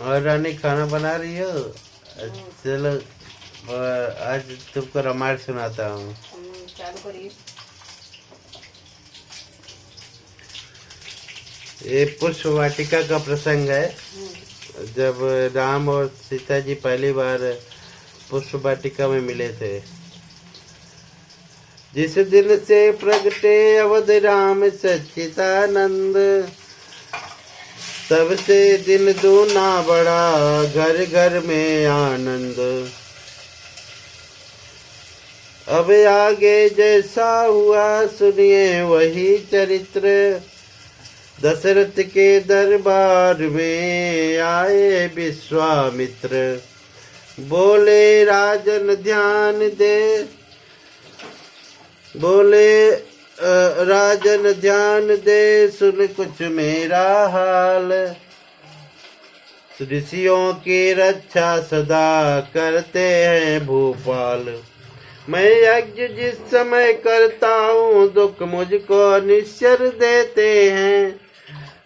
और रानी खाना बना रही हो? चलो आज तुमको रामायण सुनाता हूँ। चालू करिए। ये पुष्प वाटिका का प्रसंग है। जब राम और सीता जी पहली बार पुष्प वाटिका में मिले थे। जिस दिन से प्रगटे अवध राम सच्चिदानंद, तब से दिन दूना बड़ा घर घर में आनंद। अब आगे जैसा हुआ सुनिए वही चरित्र, दशरथ के दरबार में आए विश्वामित्र। बोले राजन ध्यान दे, बोले राजन ध्यान दे, सुन कुछ मेरा हाल। ऋषियों की रक्षा सदा करते हैं भूपाल। मैं यज्ञ जिस समय करता हूँ दुख मुझको निश्चर देते हैं।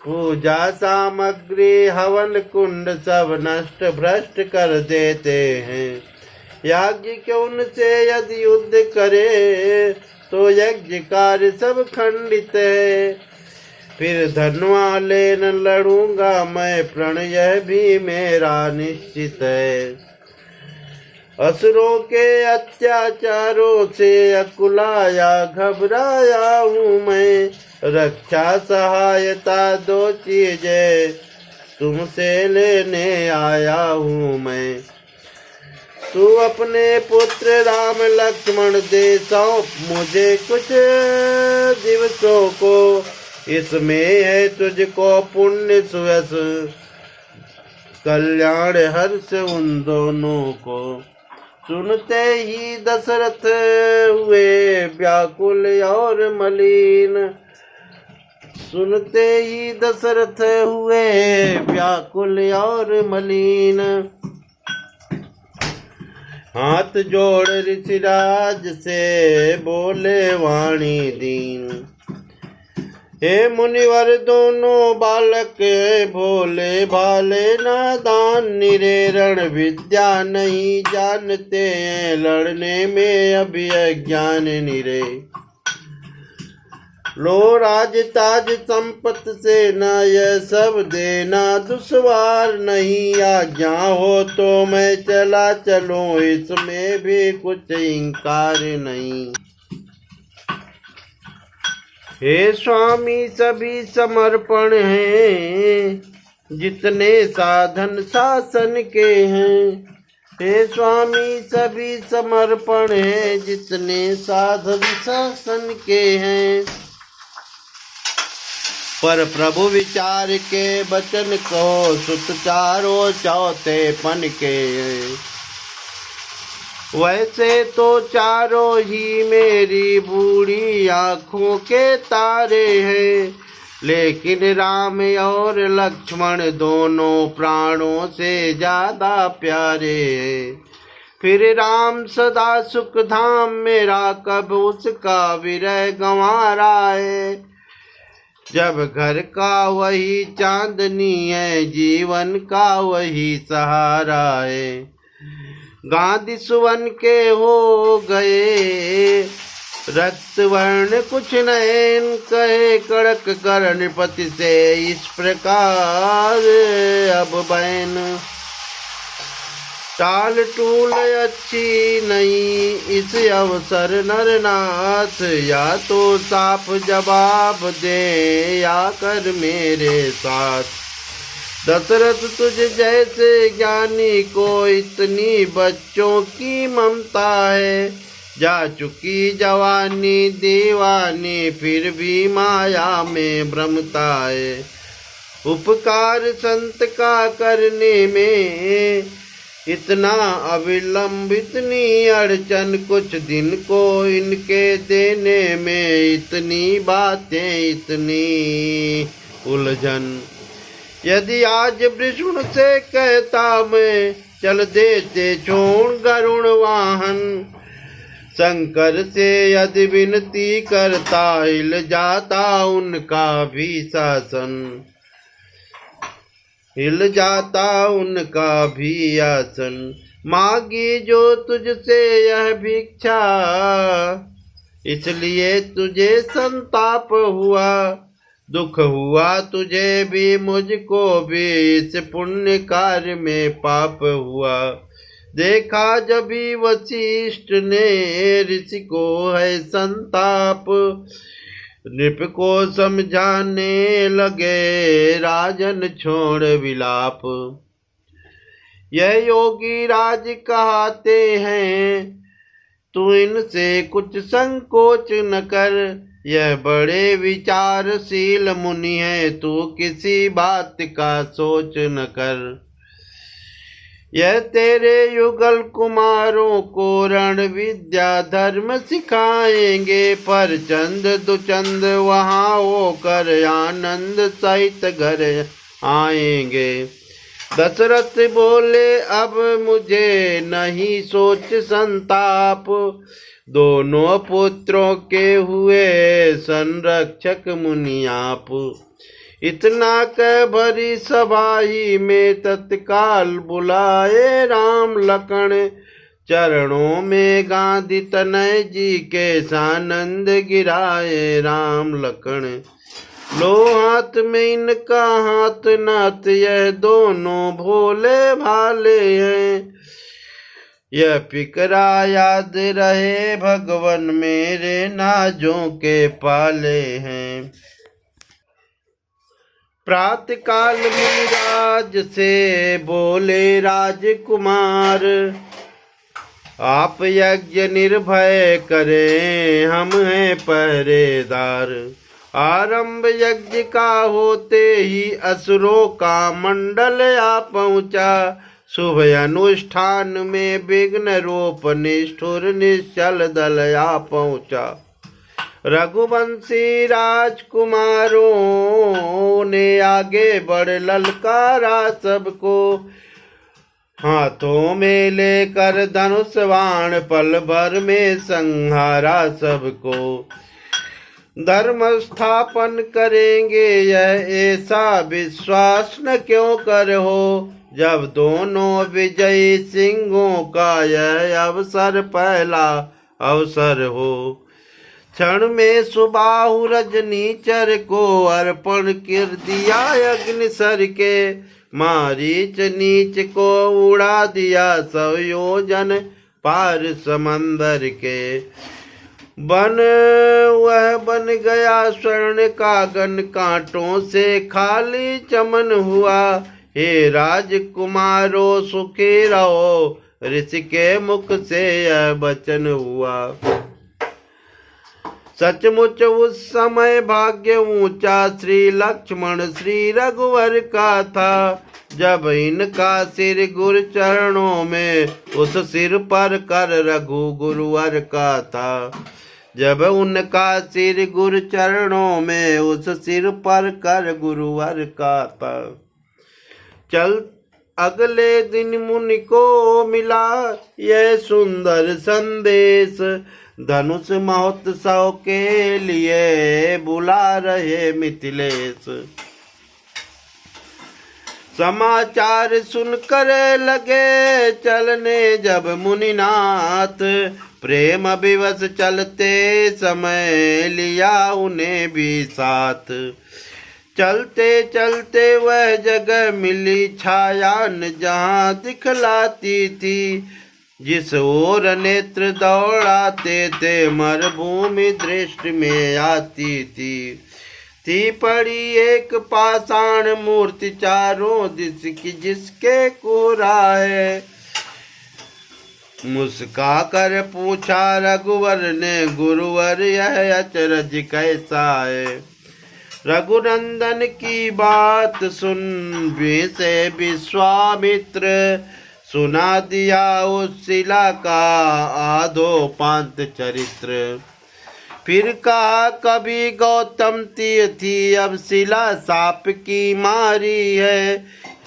पूजा सामग्री हवन कुंड सब नष्ट भ्रष्ट कर देते हैं। याज्ञ उनसे यदि युद्ध करे तो यज्ञ कार्य सब खंडित है। फिर धनवा लेन लड़ूंगा मैं, प्रण यह भी मेरा निश्चित है। असुरों के अत्याचारों से अकुलाया घबराया हूँ मैं। रक्षा सहायता दो चीजें तुमसे लेने आया हूँ मैं। तू अपने पुत्र राम लक्ष्मण दे सौंप मुझे कुछ दिवसों को। इसमें है तुझको पुण्य सुयस कल्याण हर्ष उन दोनों को। सुनते ही दशरथ हुए व्याकुल और मलिन, सुनते ही दशरथ हुए व्याकुल और मलिन। हाथ जोड़ ऋषिराज से बोले वाणी दीन। हे मुनिवर दोनों बालक भोले भाले नादान, निरेरण विद्या नहीं जानते हैं, लड़ने में अभी अज्ञान निरे। लो राज ताज संपत से न यह सब देना दुश्वार नहीं। आज्ञा हो तो मैं चला चलूं, इसमें भी कुछ इंकार नहीं। हे स्वामी सभी समर्पण हैं जितने साधन शासन के हैं। हे स्वामी सभी समर्पण हैं जितने साधन शासन के हैं। पर प्रभु विचार के वचन कहो, सुत चारों चौथेपन के। वैसे तो चारों ही मेरी बूढ़ी आँखों के तारे हैं, लेकिन राम और लक्ष्मण दोनों प्राणों से ज्यादा प्यारे हैं। फिर राम सदा सुख धाम मेरा, कब उसका विरह गंवारा है। जब घर का वही चांदनी है, जीवन का वही सहारा है। गांधी सुवन के हो गए रक्त वर्ण कुछ नयन, कहे कड़क कर नृपति से इस प्रकार अब बैन। टाल टूल अच्छी नहीं इस अवसर नरनाथ, या तो साफ जवाब दे या कर मेरे साथ। दशरथ तुझ जैसे ज्ञानी को इतनी बच्चों की ममता है। जा चुकी जवानी दीवानी फिर भी माया में भ्रमता है। उपकार संत का करने में इतना अविलंब इतनी अड़चन, कुछ दिन को इनके देने में इतनी बातें इतनी उलझन। यदि आज वृषण से कहता मैं, चल देते छोड़ गरुण वाहन। शंकर से यदि विनती करता, हिल जाता उनका भी शासन। हिल जाता उनका भी आसन। मांगी जो तुझसे यह भिक्षा, इसलिए तुझे संताप हुआ। दुख हुआ तुझे भी मुझको भी, इस पुण्य कार्य में पाप हुआ। देखा जभी वशिष्ठ ने ऋषि को है संताप, नृप को समझाने लगे राजन छोड़ विलाप। यह योगी राज कहते हैं, तू इनसे कुछ संकोच न कर। यह बड़े विचारशील मुनि है, तू किसी बात का सोच न कर। यह तेरे युगल कुमारों को रण विद्या धर्म सिखाएंगे, पर चंद दुचंद वहाँ होकर आनंद सहित घर आएंगे। दशरथ बोले अब मुझे नहीं सोच संताप, दोनों पुत्रों के हुए संरक्षक मुनि आप। इतना कह भरी सभा ही में तत्काल बुलाए राम लखन, चरणों में गांधी तनय जी के सानंद गिराए राम लखन। लो हाथ में इनका हाथ नाथ, यह दोनों भोले भाले हैं। यह फिकरा याद रहे भगवन मेरे नाजों के पाले हैं। प्रातः काल मुनिराज से बोले राजकुमार, आप यज्ञ निर्भय करें हम हैं पहरेदार। आरंभ यज्ञ का होते ही असुरों का मंडल आ पहुँचा, शुभ अनुष्ठान में विघ्न रूप निष्ठुर निश्चल दल आ पहुँचा। रघुवंशी राजकुमारों ने आगे बढ़ ललकारा सबको, हाथों में लेकर धनुष बाण पल भर में संहारा सबको। धर्म स्थापन करेंगे यह ऐसा विश्वास न क्यों कर हो, जब दोनों विजयी सिंहों का यह अवसर पहला अवसर हो। क्षण में सुबाहु रजनीचर को अर्पण कर दिया अग्निसर के, मारीच नीच को उड़ा दिया 100 योजन पार समंदर के। वह बन गया स्वर्ण का गन, कांटों से खाली चमन हुआ। हे राजकुमारों सुखी रहो, ऋषि के मुख से यह वचन हुआ। सचमुच उस समय भाग्य ऊंचा श्री लक्ष्मण श्री रघुवर का था, जब इनका सिर गुरु चरणों में उस सिर पर कर रघु गुरुवर का था। जब उनका सिर गुरु चरणों में उस सिर पर कर गुरुवर का था। चल अगले दिन मुनि को मिला यह सुंदर संदेश, धनुष महोत्सव के लिए बुला रहे मिथिलेश। समाचार सुनकर लगे चलने जब मुनिनाथ, प्रेम विवश चलते समय लिया उन्हें भी साथ। चलते चलते वह जगह मिली छाया न जहाँ दिखलाती थी, जिस ओर नेत्र दौड़ाते थे मरुभूमि दृष्टि में आती थी पड़ी एक पाषाण मूर्ति चारों दिश की, जिसके कोराए। मुस्का कर पूछा रघुवर ने गुरुवर यह अचरज कैसा है। रघुनंदन की बात सुन से विश्वामित्र, सुना दिया उस शिला का आधोपांत चरित्र। फिर कहा कभी गौतम थी अब शिला साप की मारी है,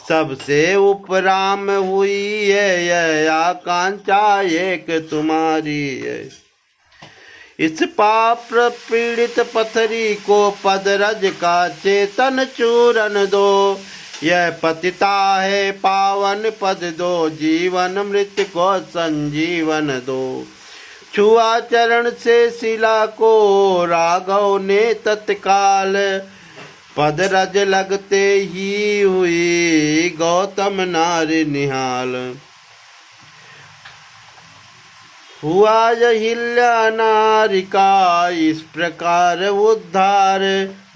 सबसे उपराम हुई है यह आकांक्षा एक तुम्हारी है। इस पाप पीड़ित पथरी को पदरज का चेतन चूरन दो, यह पतिता है पावन पद दो, जीवन मृत्यु को संजीवन दो। छुआ चरण से शिला को राघव ने तत्काल, पद रज लगते ही हुई गौतम नारी निहाल। हुआ अहिल्या नारी का इस प्रकार उद्धार,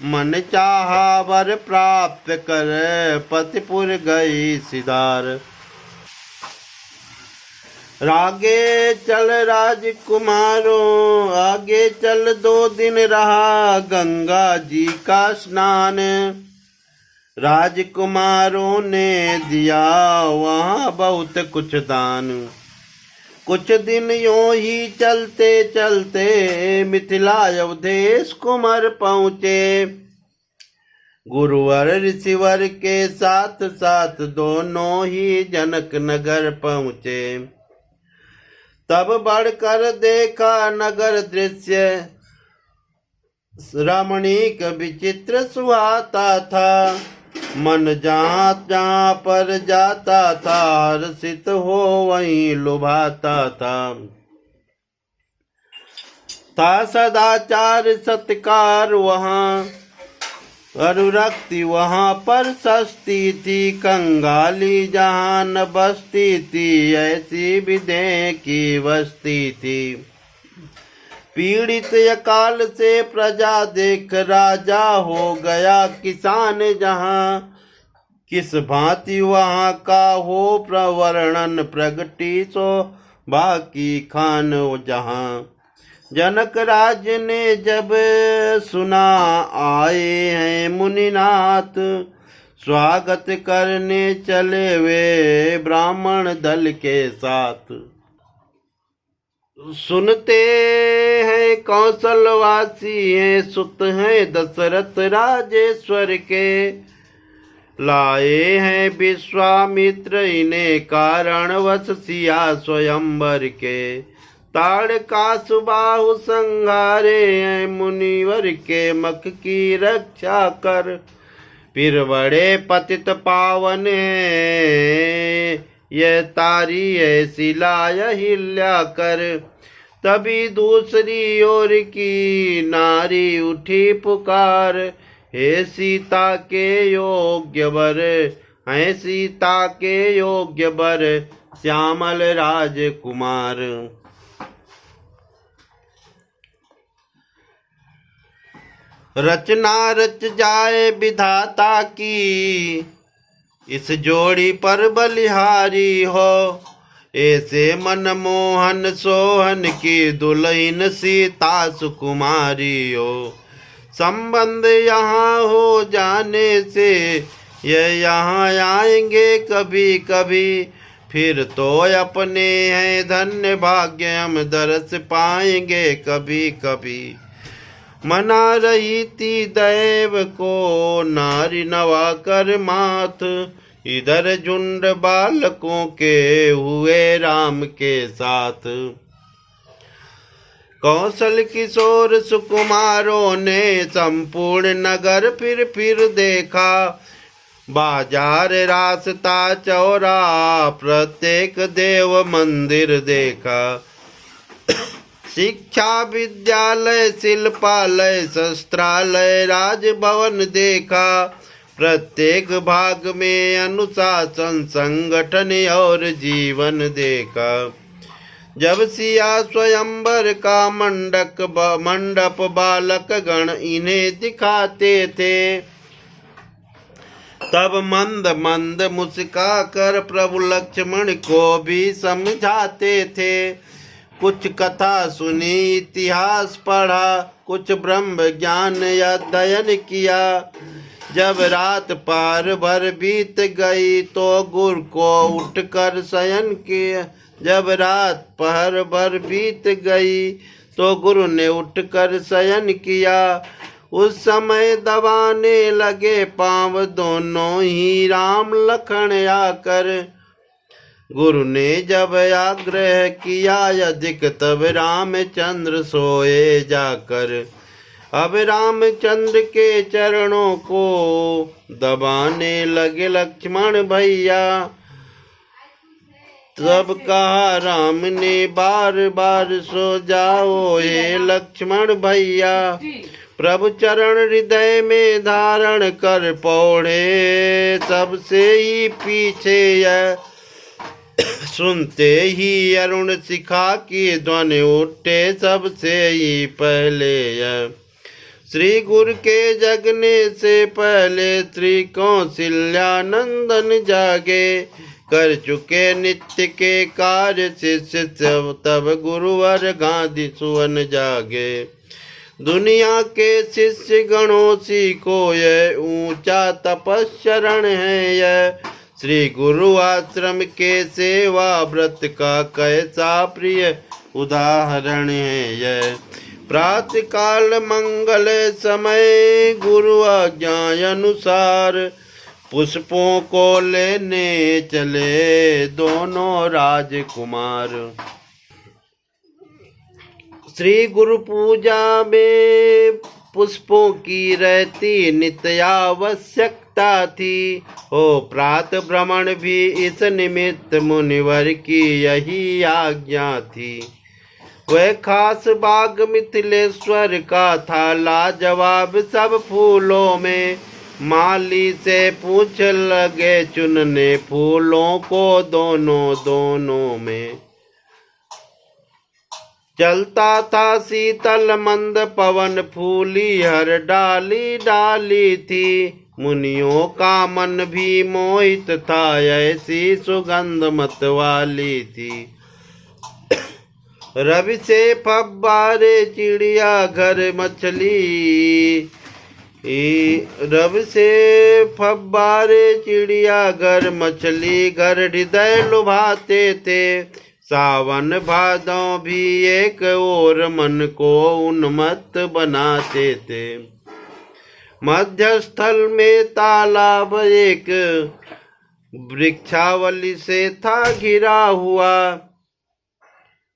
मन चाहा वर प्राप्त कर पतिपुर गई सिधार। आगे चल राजकुमारों आगे चल, 2 दिन रहा गंगा जी का स्नान। राजकुमारों ने दिया वहाँ बहुत कुछ दान। कुछ दिन यूं ही चलते चलते मिथिला अवधेश कुमार पहुँचे। गुरुवर ऋषिवर के साथ साथ दोनों ही जनक नगर पहुँचे। तब बढ़कर देखा नगर दृश्य, रमणीक विचित्र सुहाता था। मन जहाँ पर जाता था, हर्षित हो वहीं लुभाता था सदाचार सत्कार वहाँ, अनुरक्ति वहाँ पर सस्ती थी। कंगाली जहाँ न बसती थी, ऐसी विदेह की बस्ती थी। पीड़ित अकाल से प्रजा देख राजा हो गया किसान जहाँ। किस भांति वहाँ का हो प्रवर्णन, प्रगति सो बाकी खान जहाँ। जनक राज ने जब सुना आए हैं मुनिनाथ, स्वागत करने चले वे ब्राह्मण दल के साथ। सुनते हैं कौशलवासी हैं, सुत हैं दशरथ राजेश्वर के। लाए हैं विश्वामित्र इन्हें कारणवश सिया स्वयंवर के। ताड़ का सुबाहु संहारे हैं मुनिवर के, मख की रक्षा कर। फिर बड़े पतित पावन हैं, यह तारी है शिला अहिल्या कर। तभी दूसरी ओर की नारी उठी पुकार, हे सीता के योग्य वर, हे सीता के योग्य वर, श्यामल राजकुमार। रचना रच जाए विधाता की, इस जोड़ी पर बलिहारी हो। ऐसे मनमोहन सोहन की दुल्हन सीता सुकुमारी हो। संबंध यहाँ हो जाने से ये यहाँ आएंगे कभी कभी। फिर तो अपने हैं धन्य भाग्य, हम दरस पाएंगे कभी कभी। मना रही थी दैव को नारी नवा कर माथ, इधर झुंड बालकों के हुए राम के साथ। कौशल किशोर सुकुमारों ने संपूर्ण नगर फिर देखा। बाजार रास्ता चौरा प्रत्येक देव मंदिर देखा। शिक्षा विद्यालय शिल्पालय शस्त्रालय राजभवन देखा। प्रत्येक भाग में अनुशासन संगठन और जीवन देखा। जब सिया स्वयंवर का मंडप बालक गण इन्हें दिखाते थे, तब मंद मंद मुस्का कर प्रभु लक्ष्मण को भी समझाते थे। कुछ कथा सुनी इतिहास पढ़ा, कुछ ब्रह्म ज्ञान अध्ययन किया। जब रात पार भर बीत गई तो गुरु को उठकर शयन किया। जब रात पहर भर बीत गई तो गुरु ने उठकर शयन किया। उस समय दबाने लगे पांव दोनों ही राम लखन आकर। गुरु ने जब आग्रह किया अधिक, तब रामचंद्र सोए जाकर। अब रामचंद्र के चरणों को दबाने लगे लक्ष्मण भैया। तब कहा राम ने बार बार सो जाओ हे लक्ष्मण भैया। प्रभु चरण हृदय में धारण कर पौड़े, सबसे ही पीछे यह सुनते ही अरुण शिखा की ध्वनि उठे, सबसे ही पहले यह श्री गुरु के जगने से पहले श्री कौशल्यानंदन जागे। कर चुके नित्य के कार्य शिष्य तब गुरुवर गांधी सुवन जागे। दुनिया के शिष्य गणों सी को यह ऊंचा तपस्चरण है, यह श्री गुरु आश्रम के सेवा व्रत का कैसा प्रिय उदाहरण है। यह प्रातः काल मंगल समय गुरु आज्ञा अनुसार पुष्पों को लेने चले दोनों राजकुमार। श्री गुरु पूजा में पुष्पों की रहती नित्य आवश्यकता थी। हो प्रातः भ्रमण भी इस निमित्त मुनिवर की यही आज्ञा थी। वह खास बाग मिथिलेश्वर का था लाजवाब सब फूलों में। माली से पूछ लगे चुनने फूलों को दोनों में। चलता था शीतल मंद पवन, फूली हर डाली डाली थी। मुनियों का मन भी मोहित था, ऐसी सुगंध मत वाली थी। रवि से फब्बारे चिड़िया घर मछली, रब से फब्बारे चिड़िया घर मछली घर हृदय लुभाते थे। सावन भादों भी एक और मन को उन्मत्त बनाते थे। मध्यस्थल में तालाब एक वृक्षावली से था घिरा हुआ।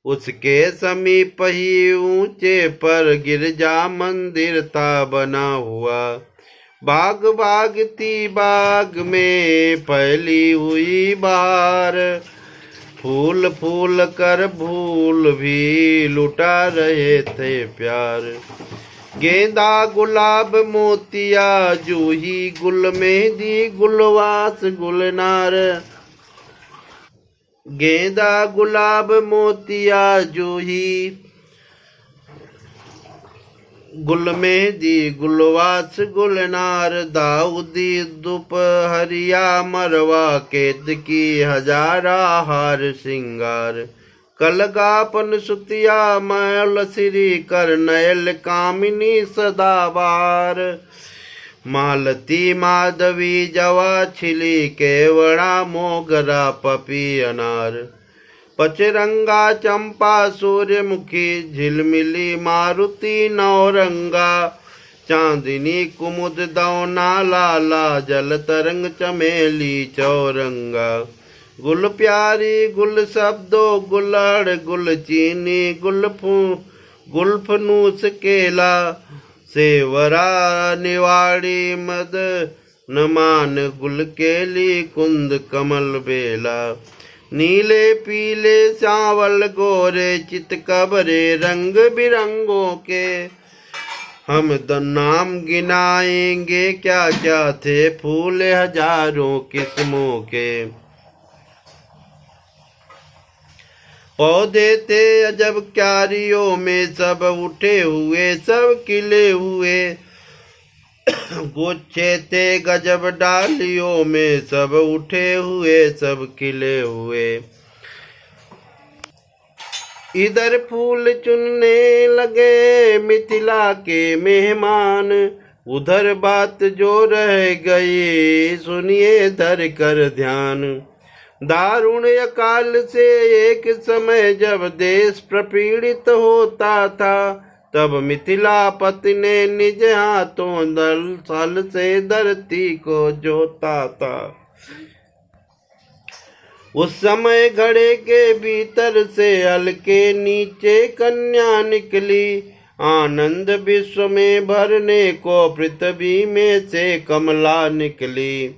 उसके समीप ही ऊंचे पर गिरजा मंदिर था बना हुआ। बाग थी, बाग में फैली हुई बहार। फूल फूल कर फूल भी लुटा रहे थे प्यार। गेंदा गुलाब मोतिया जूही गुल मेहंदी गुलवास गुलनार। गेंदा गुलाब मोतिया जूही गुल मेहंदी गुलवास गुलनार। दाऊदी दोपहरिया मरवा केतकी हजारा हार सिंगार। कलगापन सुतिया मैल श्री कर नयल कामिनी सदाबार। मालती माधवी जवा छिली केवड़ा मोगरा पपी अनार। पचरंगा चंपा सूर्यमुखी झिलमिली मारुति नौरंगा। चांदनी कुमुद दौना लाला जल तरंग चमेली चौरंगा। गुल प्यारी गुल शब्दो गुलड़ गुल चीनी गुलफनूस केला। सेवरा निवाड़ी मद नमान गुल केली कुंद कमल बेला। नीले पीले सांवल गोरे चित कबरे रंग बिरंगों के। हम नाम गिनाएंगे क्या क्या थे फूल हजारों किस्मों के। पौधे थे अजब क्यारियों में सब उठे हुए सब खिले हुए। गुच्छे थे गजब डालियों में सब उठे हुए सब खिले हुए। इधर फूल चुनने लगे मिथिला के मेहमान। उधर बात जो रह गई सुनिए धर कर ध्यान। दारुण अकाल से एक समय जब देश प्रपीड़ित होता था। तब मिथिलापति ने निज हाथों दल से धरती को जोता था। उस समय घड़े के भीतर से हल के नीचे कन्या निकली। आनंद विश्व में भरने को पृथ्वी में से कमला निकली।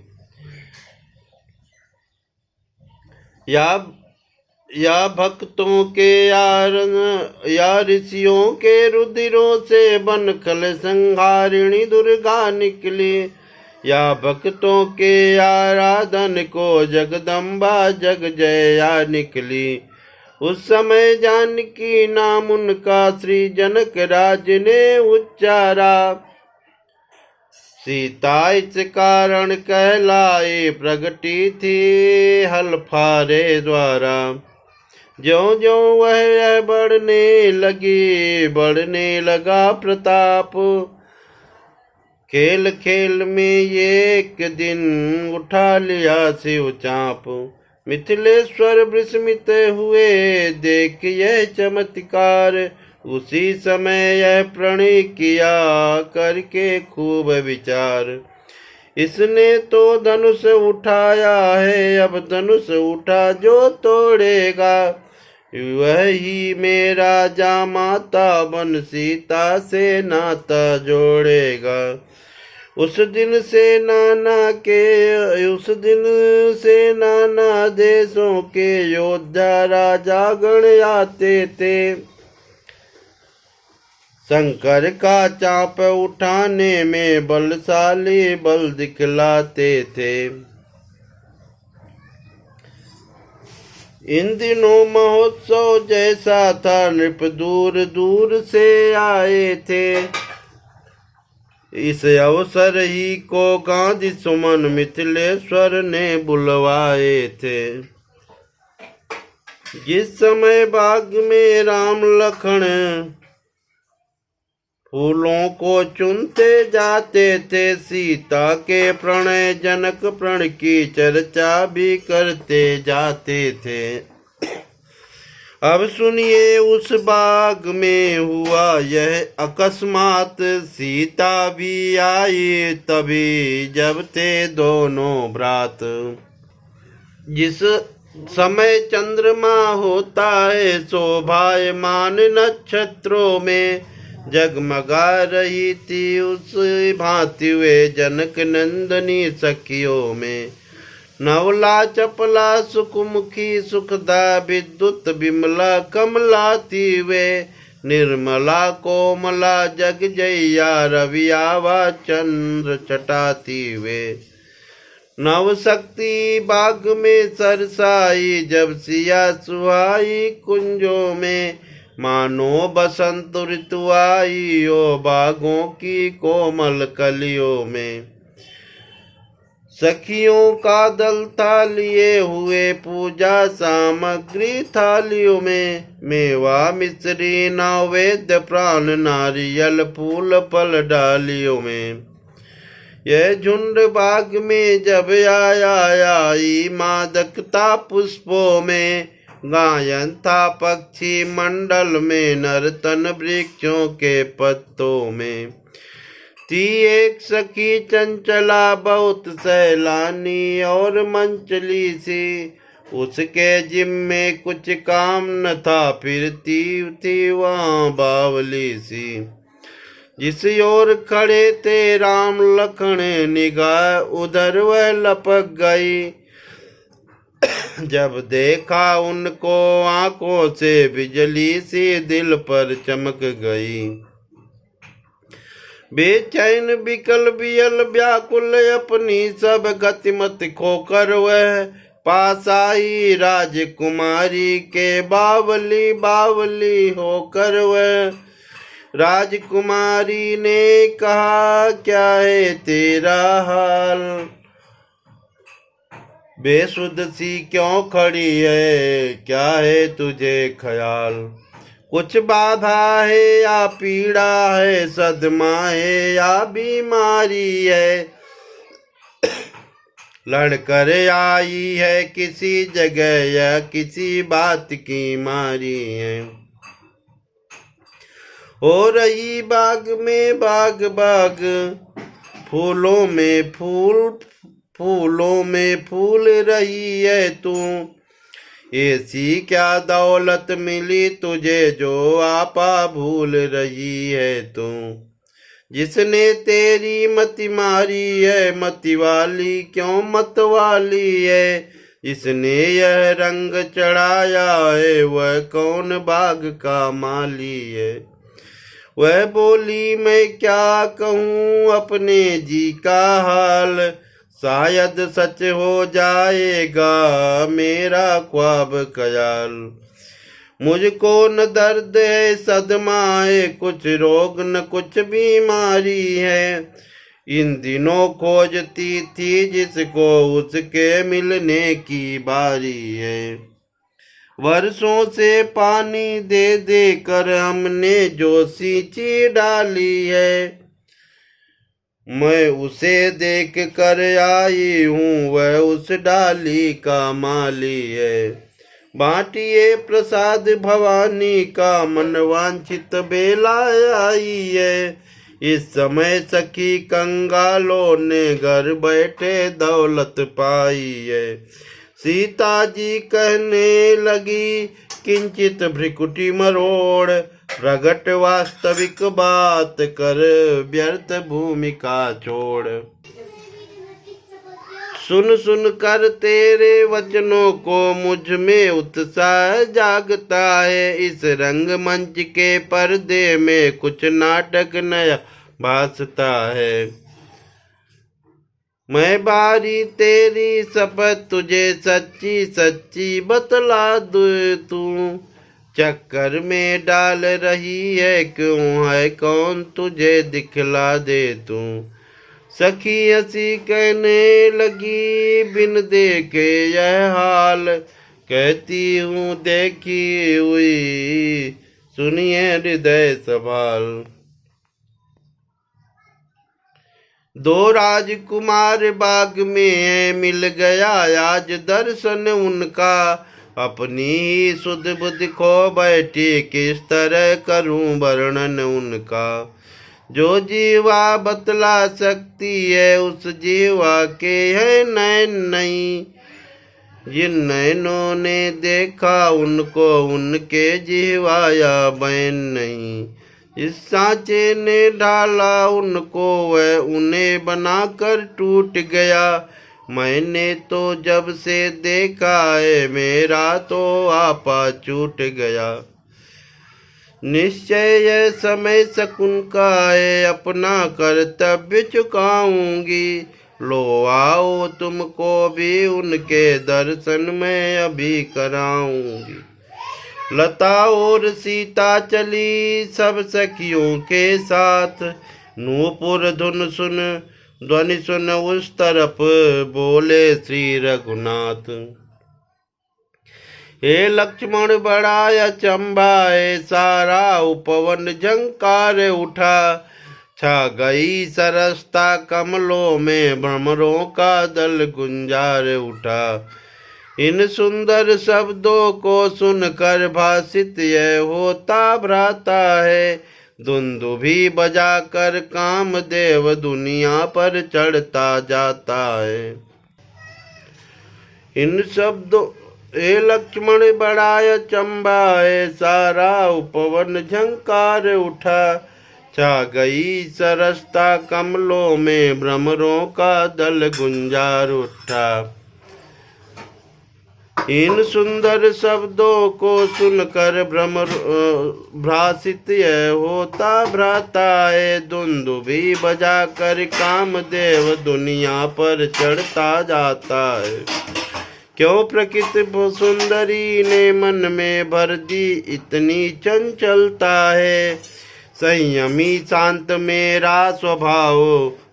या भक्तों के या ऋषियों के रुधिरों से बनकर संहारिणी दुर्गा निकली। या भक्तों के आराधन को जगदम्बा जग जया निकली। उस समय जानकी नाम उनका श्री जनक राज ने उच्चारा। सीता इस कारण कहलाए प्रगटी थी हलफारे द्वारा। ज्यों ज्यों वह बढ़ने लगा प्रताप। खेल खेल में ये एक दिन उठा लिया शिव चाप। मिथिलेश्वर विस्मित हुए देख यह चमत्कार। उसी समय यह प्रणय किया करके खूब विचार। इसने तो धनुष उठाया है, अब धनुष उठा जो तोड़ेगा। वही मेरा जामाता बन सीता से नाता जोड़ेगा। उस दिन से नाना देशों के योद्धा राजा गण आते थे। शंकर का चाप उठाने में बलशाली बल दिखलाते थे। इन दिनों महोत्सव जैसा था, नृप दूर दूर से आए थे। इस अवसर ही को गांधी सुमन मिथिलेश्वर ने बुलवाए थे। जिस समय बाग में राम लखन फूलों को चुनते जाते थे, सीता के प्रणय जनक प्रण की चर्चा भी करते जाते थे। अब सुनिए उस बाग में हुआ यह अकस्मात। सीता भी आई तभी जब थे दोनों भ्रात। जिस समय चंद्रमा होता है शोभायमान नक्षत्रों में, जगमगा रही थी उस भांति वे जनक नंदनी सखियों में। नवला चपला सुखमुखी सुखदा विद्युत विमला कमला थी वे। निर्मला कोमला जग जया रवियावा चंद्र चटाती वे। नव शक्ति बाग में सरसाई जब सिया सुहाई कुंजों में। मानो बसंत ऋतु आई ओ बागों की कोमल कलियों में। सखियों का दल था लिए हुए पूजा सामग्री थालियों में। मेवा मिश्री नैवेद्य प्राण नारियल फूल फल डालियों में। यह झुंड बाग में जब आई मादकता पुष्पों में। गायन था पक्षी मंडल में नर्तन वृक्षों के पत्तों में। थी एक सखी चंचला बहुत सैलानी और मंचली सी। उसके जिम्मे कुछ काम न था फिरती थी वहाँ बावली सी। जिस ओर खड़े थे राम लखन निगाह उधर वह लपक गई। जब देखा उनको आंखों से बिजली सी दिल पर चमक गई। बेचैन बिकल बियल व्याकुल अपनी सब गतिमत खोकर वह पास आई राजकुमारी के बावली बावली होकर वह। राजकुमारी ने कहा क्या है तेरा हाल। बेसुध सी क्यों खड़ी है क्या है तुझे ख्याल। कुछ बाधा है या पीड़ा है सदमा है या बीमारी है। लड़कर आई है किसी जगह या किसी बात की मारी है। हो रही बाग में बाग बाग फूलों में फूल रही है तू। ऐसी क्या दौलत मिली तुझे जो आपा भूल रही है तू। जिसने तेरी मति मारी है, मति वाली क्यों मत वाली है। जिसने यह रंग चढ़ाया है, वह कौन बाग का माली है। वह बोली मैं क्या कहूँ अपने जी का हाल, शायद सच हो जाएगा मेरा ख्वाब ख्याल। मुझको न दर्द है सदमा है, कुछ रोग न कुछ बीमारी है। इन दिनों खोजती थी जिसको, उसके मिलने की बारी है। वर्षों से पानी दे दे कर हमने जो सींची डाली है। मैं उसे देख कर आई हूँ, वह उस डाली का माली है। बांटिए प्रसाद भवानी का, मन वांछित बेला आई है। इस समय सखी कंगालों ने घर बैठे दौलत पाई है। सीता जी कहने लगी किंचित भ्रिकुटी मरोड़, प्रगट वास्तविक बात कर व्यर्थ भूमिका छोड़। सुन सुन कर तेरे वचनों को मुझ में उत्साह जागता है। इस रंग मंच के पर्दे में कुछ नाटक नया भासता है। मैं बारी तेरी शपथ तुझे सच्ची सच्ची बतला दूं तू। चक्कर में डाल रही है क्यों है कौन, तुझे दिखला दे तू। सखी हंसी कहने लगी बिन देखे यह हाल, कहती हूँ देखी हुई सुनिए हृदय सवाल। दो राजकुमार बाग में मिल गया आज दर्शन उनका। अपनी ही सुध बुद्धि खो बैठी, किस तरह करूं वर्णन उनका। जो जीवा बतला सकती है, उस जीवा के है नैन नहीं। जिन नैनों ने देखा उनको, उनके जीवाया बैन नहीं। इस सांचे ने ढाला उनको, वह उन्हें बनाकर टूट गया। मैंने तो जब से देखा है, मेरा तो आपा छूट गया। निश्चय यह समय शकुन का है, अपना कर्तव्य चुकाऊंगी। लो आओ तुमको भी उनके दर्शन में अभी कराऊंगी। लता और सीता चली सब सखियों के साथ, नूपुर धुन सुन ध्वनि सुन उस तरफ बोले श्री रघुनाथ। हे लक्ष्मण बड़ा अचंभा है, सारा उपवन झंकार उठा। छा गई सरसता कमलों में, भ्रमरों का दल गुंजार उठा। इन सुंदर शब्दों को सुनकर भासित यह होता भ्राता है। दुंदुभी बजाकर कामदेव दुनिया पर चढ़ता जाता है। इन शब्दों हे लक्ष्मण बड़ा अचंभा है, सारा उपवन झंकार उठा। छा गई सरसता कमलों में, भ्रमरों का दल गुंजार उठा। इन सुंदर शब्दों को सुनकर भ्रमर भ्रासित यह होता भ्राता है। दुंदुभी बजाकर कामदेव दुनिया पर चढ़ता जाता है। क्यों प्रकृति सुंदरी ने मन में भर दी इतनी चंचलता है। संयमी शांत मेरा स्वभाव,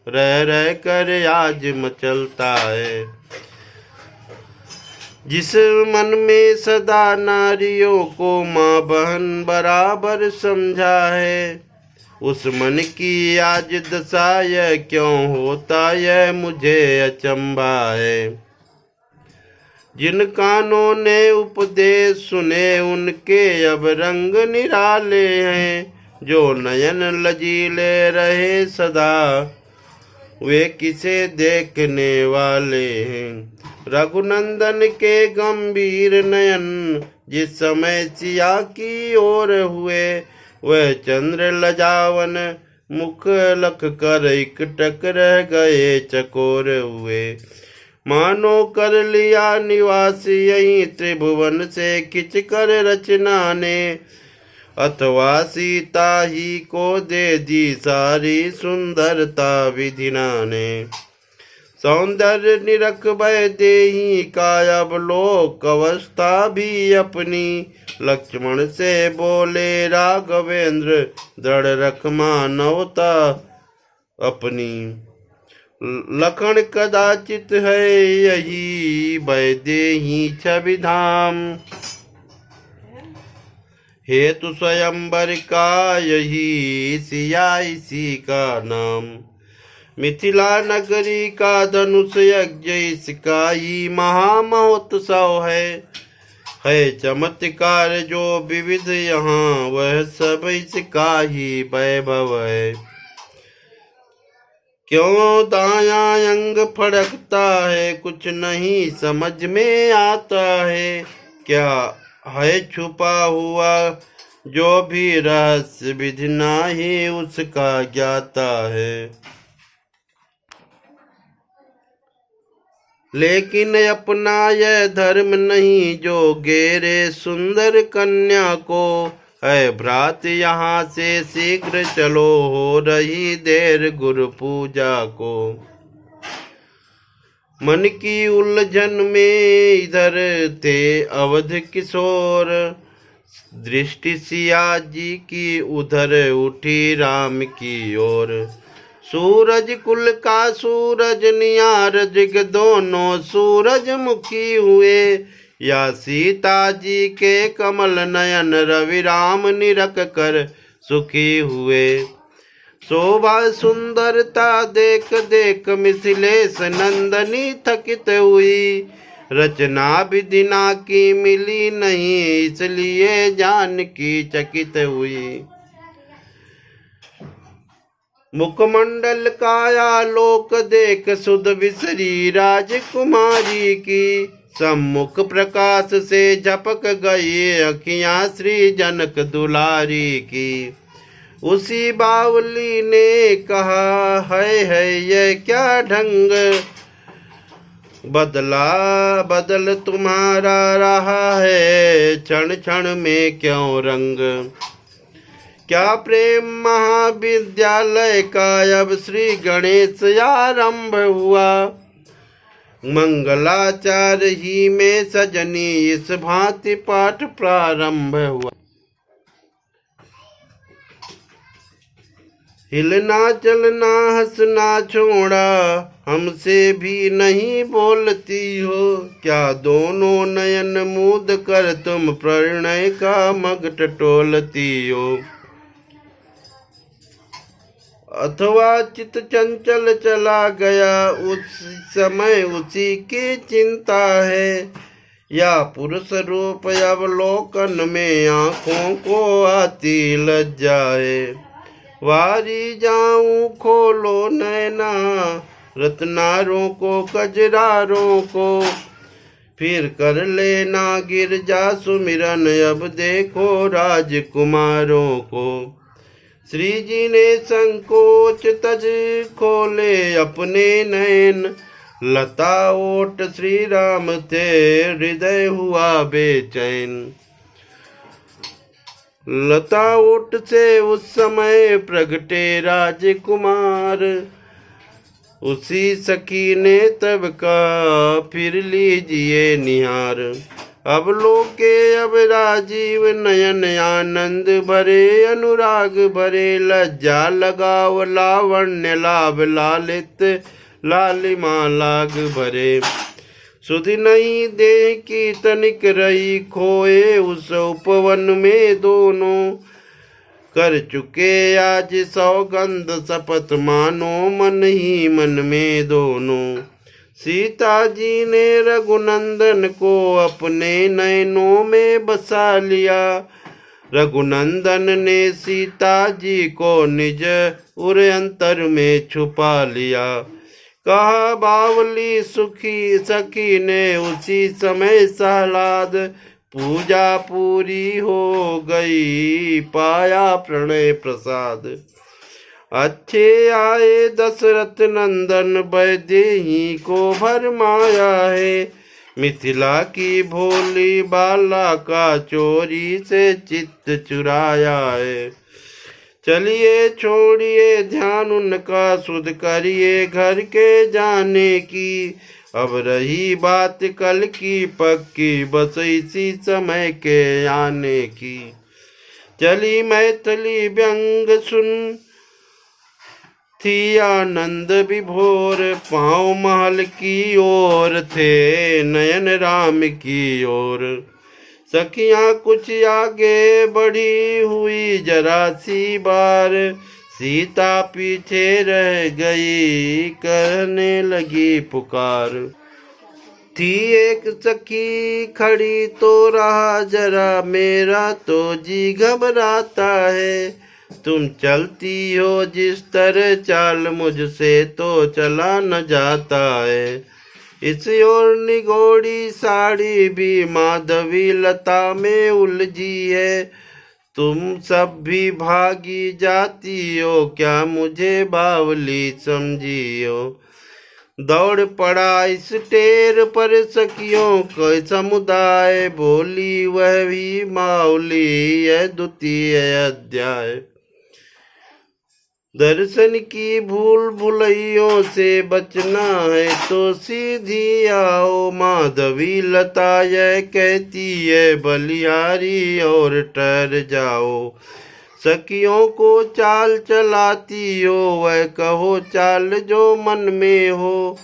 रह रह कर आज मचलता है। जिस मन में सदा नारियों को माँ बहन बराबर समझा है, उस मन की आज दशा यह क्यों होता यह मुझे अचंभा है। जिन कानों ने उपदेश सुने उनके अब रंग निराले हैं। जो नयन लजीले रहे सदा, वे किसे देखने वाले हैं। रघुनंदन के गंभीर नयन जिस समय सिया की ओर हुए, वह चंद्र लजावन मुख लख कर एकटक रह गए चकोर हुए। मानो कर लिया निवास यहीं त्रिभुवन से खिंच कर रचना ने, अथवा सीता ही को दे दी सारी सुंदरता विधिना ने। सौंदर्य निरख भय देही का अब लोक अवस्था भी अपनी, लक्ष्मण से बोले राघवेंद्र दृढ़ रख मानवता अपनी। लखन कदाचित है यही भय देही छवि धाम, हेतु स्वयंवर का यही सिया इसी का नाम। मिथिला नगरी का धनुष यज्ञ इसका ही महामहोत्सव है चमत्कार जो विविध यहाँ, वह सब इसका ही वैभव है। क्यों दाया अंग फड़कता है, कुछ नहीं समझ में आता है, क्या है छुपा हुआ जो भी रहस्य विधि नहीं उसका ज्ञाता है। लेकिन अपना यह धर्म नहीं जो गेरे सुंदर कन्या को, है भ्रात यहाँ से शीघ्र चलो हो रही देर गुरु पूजा को। मन की उलझन में इधर थे अवध किशोर, दृष्टि सिया जी की उधर उठी राम की ओर। सूरज कुल का सूरज नियार जग दोनों सूरजमुखी हुए, या सीता जी के कमल नयन रवि राम निरख कर सुखी हुए। शोभा सुंदरता देख देख मिथिलेश नंदनी थकित हुई, रचना विधिना की मिली नहीं इसलिए जानकी चकित हुई। मुखमंडल काया लोक देख सुध विसरी राजकुमारी की, सम्मुख प्रकाश से झपक गई अखियां श्री जनक दुलारी की। उसी बावली ने कहा है यह क्या ढंग, बदल तुम्हारा रहा है क्षण क्षण में क्यों रंग। क्या प्रेम महाविद्यालय का अब श्री गणेश आरंभ हुआ, मंगलाचार ही में सजनी इस भांति पाठ प्रारंभ हुआ। हिलना चलना हंसना छोड़ा हमसे भी नहीं बोलती हो, क्या दोनों नयन मूद कर तुम प्रणय का मग टटोलती हो। अथवा चित चंचल चला गया उस समय उसी की चिंता है, या पुरुष रूप अवलोकन में आँखों को आती लज्जा है। वारी जाऊं खोलो नैना रत्नारों को कजरारों को, फिर कर लेना गिरजा सुमिरन अब देखो राजकुमारों को। श्री जी ने संकोच तज खोले अपने नयन, लता ओट श्री राम थे हृदय हुआ बेचैन। लता ओट से उस समय प्रगटे राजकुमार, उसी सखी ने तब कहा फिर लीजिए निहार। अब लोके अब राजीव नयन आनंद भरे अनुराग भरे, लज्जा लगाव लावण्य लाभ लालित लालिमा लाग भरे। सुध नहीं देह की तनिक रही खोए उस उपवन में दोनों, कर चुके आज सौगंध शपथ मानो मन ही मन में दोनों। सीता जी ने रघुनंदन को अपने नयनों में बसा लिया, रघुनंदन ने सीता जी को निज उर अंतर में छुपा लिया। कहा बावली सुखी सखी ने उसी समय सहलाद, पूजा पूरी हो गई पाया प्रणय प्रसाद। अच्छे आए दशरथ नंदन वैदेही को भरमाया है, मिथिला की भोली बाला का चोरी से चित्त चुराया है। चलिए छोड़िए ध्यान उनका, सुध करिए घर के जाने की, अब रही बात कल की पक्की, बस इसी समय के आने की। चली मैथिली व्यंग सुन थी आनंद विभोर, पाँव महल की ओर थे नयन राम की ओर। सखियाँ कुछ आगे बढ़ी हुई जरा सी बार, सीता पीछे रह गई करने लगी पुकार। थी एक सखी खड़ी तो रहा जरा, मेरा तो जी घबराता है, तुम चलती हो जिस तरह चाल मुझसे तो चला न जाता है। इस ओर निगोड़ी साड़ी भी माधवी लता में उलझी है, तुम सब भी भागी जाती हो क्या मुझे बावली समझी हो। दौड़ पड़ा इस टेर पर सखियों का समुदाय, बोली वह भी माउली है द्वितीय अध्याय। दर्शन की भूल भुलैयों से बचना है तो सीधी आओ, माधवी लता यह कहती है बलिहारी और ठहर जाओ। सखियों को चाल चलाती हो वह कहो चाल जो मन में हो,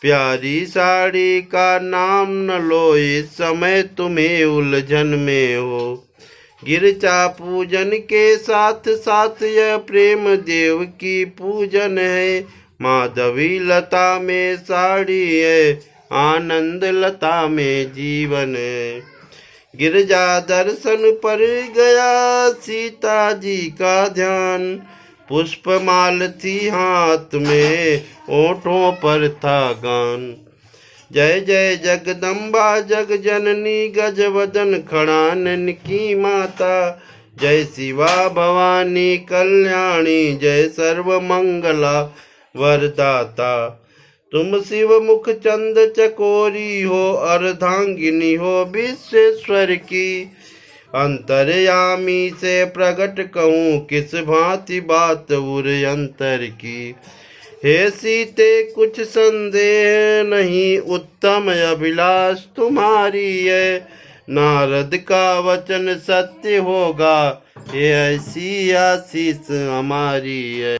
प्यारी साड़ी का नाम न लो इस समय तुम्हें उलझन में हो। गिरजा पूजन के साथ साथ यह प्रेम देव की पूजन है, माधवी लता में साड़ी है आनंद लता में जीवन है। गिरजा दर्शन पर गया सीता जी का ध्यान, पुष्पमाल थी हाथ में ओठों पर था गान। जय जय जगदम्बा जग जननी गजवदन खड़ानन की माता, जय शिवा भवानी कल्याणी जय सर्व मंगला वरदाता। तुम शिव मुख चंद चकोरी हो अर्धांगिनी हो विश्वेश्वर की, अंतर्यामी से प्रकट कहूँ किस भांति बात उर अंतर की। हे सीते कुछ संदेह नहीं उत्तम अभिलाष तुम्हारी है, नारद का वचन सत्य होगा ये ऐसी आशीष हमारी है।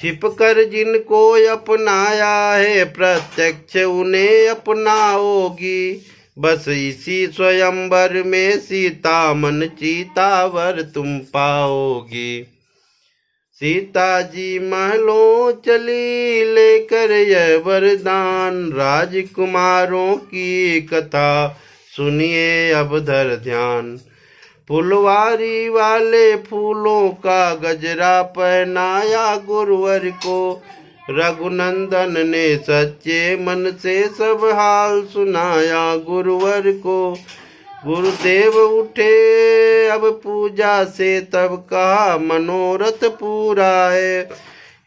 छिप कर जिनको अपनाया है प्रत्यक्ष उन्हें अपनाओगी, बस इसी स्वयंवर में सीता मन चीतावर तुम पाओगी। सीता जी महलों चली लेकर यह वरदान, राजकुमारों की कथा सुनिए अब धर ध्यान। फुलवारी वाले फूलों का गजरा पहनाया गुरुवर को, रघुनंदन ने सच्चे मन से सब हाल सुनाया गुरुवर को। गुरुदेव उठे अब पूजा से तब कहा मनोरथ पूरा है,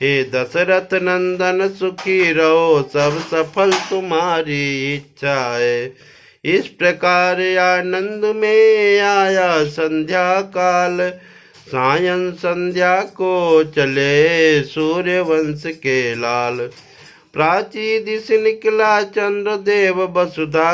हे दशरथ नंदन सुखी रहो सब सफल तुम्हारी इच्छा है। इस प्रकार आनंद में आया संध्या काल, सायं संध्या को चले सूर्य वंश के लाल। प्राची दिश निकला चंद्रदेव वसुधा